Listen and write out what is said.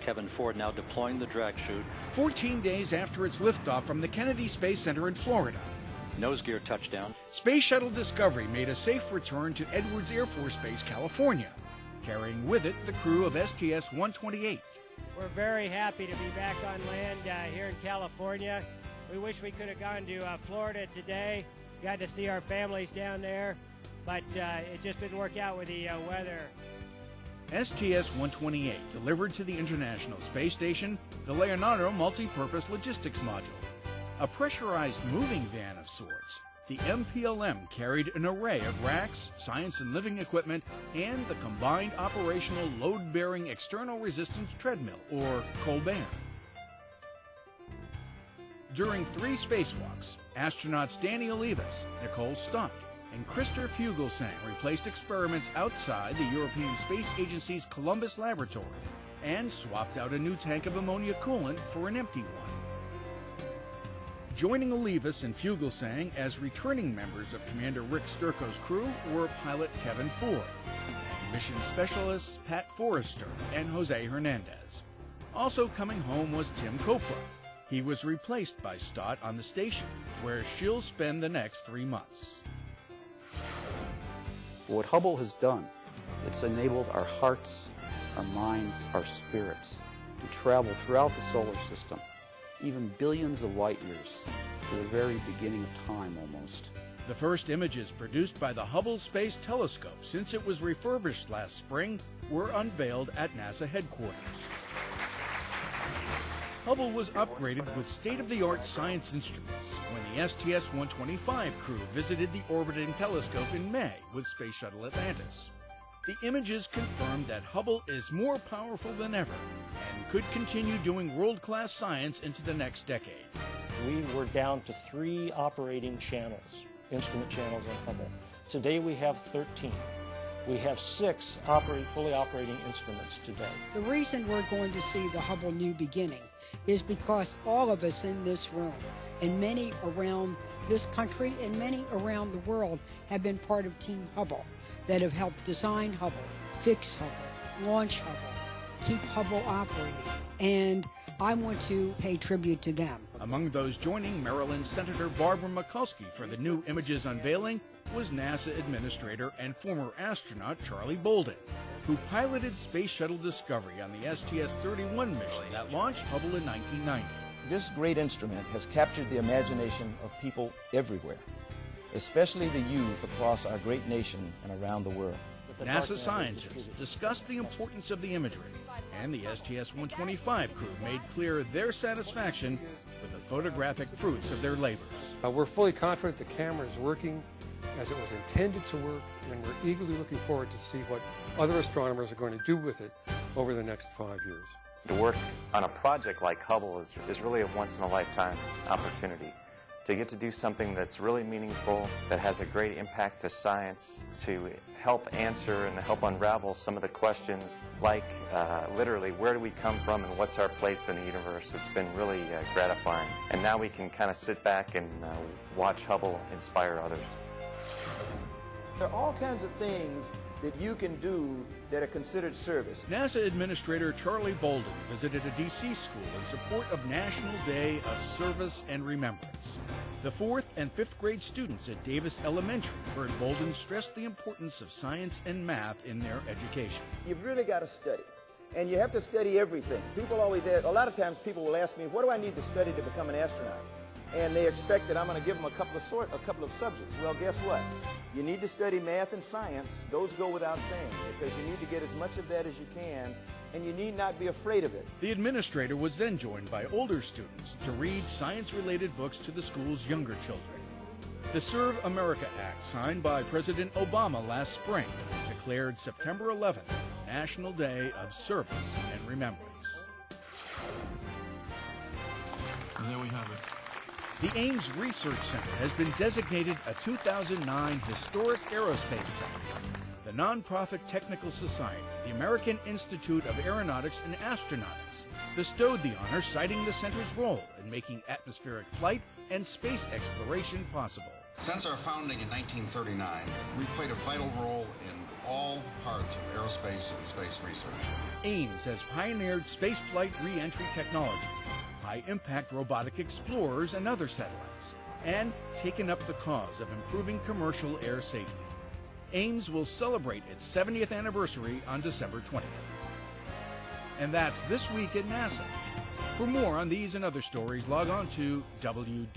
Kevin Ford now deploying the drag chute. 14 days after its liftoff from the Kennedy Space Center in Florida, Nose gear touchdown. Space Shuttle Discovery made a safe return to Edwards Air Force Base, California, carrying with it the crew of STS-128. We're very happy to be back on land here in California. We wish we could have gone to Florida today. Got to see our families down there, but it just didn't work out with the weather. STS-128 delivered to the International Space Station the Leonardo Multi-Purpose Logistics Module, a pressurized moving van of sorts. The MPLM carried an array of racks, science and living equipment, and the Combined Operational Load-Bearing External Resistance Treadmill, or COLBEAR. During 3 spacewalks, astronauts Danny Olivas, Nicole Stott, and Christer Fuglesang replaced experiments outside the European Space Agency's Columbus laboratory and swapped out a new tank of ammonia coolant for an empty one. Joining Olivas and Fuglesang as returning members of Commander Rick Sturco's crew were pilot Kevin Ford and mission specialists Pat Forrester and Jose Hernandez. Also coming home was Tim Kopra. He was replaced by Stott on the station, where she'll spend the next 3 months. What Hubble has done, it's enabled our hearts, our minds, our spirits to travel throughout the solar system, even billions of light years, to the very beginning of time almost. The first images produced by the Hubble Space Telescope since it was refurbished last spring were unveiled at NASA headquarters. Hubble was upgraded with state-of-the-art science instruments when the STS-125 crew visited the orbiting telescope in May with Space Shuttle Atlantis. The images confirmed that Hubble is more powerful than ever and could continue doing world-class science into the next decade. We were down to 3 operating channels, instrument channels on Hubble. Today we have 13. We have 6 fully operating instruments today. The reason we're going to see the Hubble New Beginning is because all of us in this room and many around this country and many around the world have been part of Team Hubble that have helped design Hubble, fix Hubble, launch Hubble, keep Hubble operating, and I want to pay tribute to them. Among those joining Maryland Senator Barbara Mikulski for the new images unveiling was NASA Administrator and former astronaut Charlie Bolden, who piloted Space Shuttle Discovery on the STS-31 mission that launched Hubble in 1990. This great instrument has captured the imagination of people everywhere, especially the youth across our great nation and around the world. NASA scientists discussed the importance of the imagery, and the STS-125 crew made clear their satisfaction with the photographic fruits of their labors. We're fully confident the camera is working as it was intended to work, and we're eagerly looking forward to see what other astronomers are going to do with it over the next 5 years. To work on a project like Hubble is really a once-in-a-lifetime opportunity. To get to do something that's really meaningful, that has a great impact to science, to help answer and help unravel some of the questions like literally where do we come from and what's our place in the universe. It's been really gratifying. And now we can kind of sit back and watch Hubble inspire others. There are all kinds of things that you can do that are considered service. NASA Administrator Charlie Bolden visited a D.C. school in support of National Day of Service and Remembrance. The 4th and 5th grade students at Davis Elementary heard Bolden stress the importance of science and math in their education. You've really got to study, and you have to study everything. People always ask, a lot of times people will ask me, what do I need to study to become an astronaut? And they expect that I'm going to give them a couple of subjects. Well, guess what? You need to study math and science. Those go without saying, because you need to get as much of that as you can, and you need not be afraid of it. The administrator was then joined by older students to read science-related books to the school's younger children. The Serve America Act, signed by President Obama last spring, declared September 11th National Day of Service and Remembrance. And there we have it. The Ames Research Center has been designated a 2009 Historic Aerospace Center. The nonprofit technical society, the American Institute of Aeronautics and Astronautics, bestowed the honor, citing the center's role in making atmospheric flight and space exploration possible. Since our founding in 1939, we've played a vital role in all parts of aerospace and space research. Ames has pioneered spaceflight re-entry technology, high-impact robotic explorers and other satellites, and taken up the cause of improving commercial air safety. Ames will celebrate its 70th anniversary on December 20th. And that's This Week at NASA. For more on these and other stories, log on to www.nasa.gov.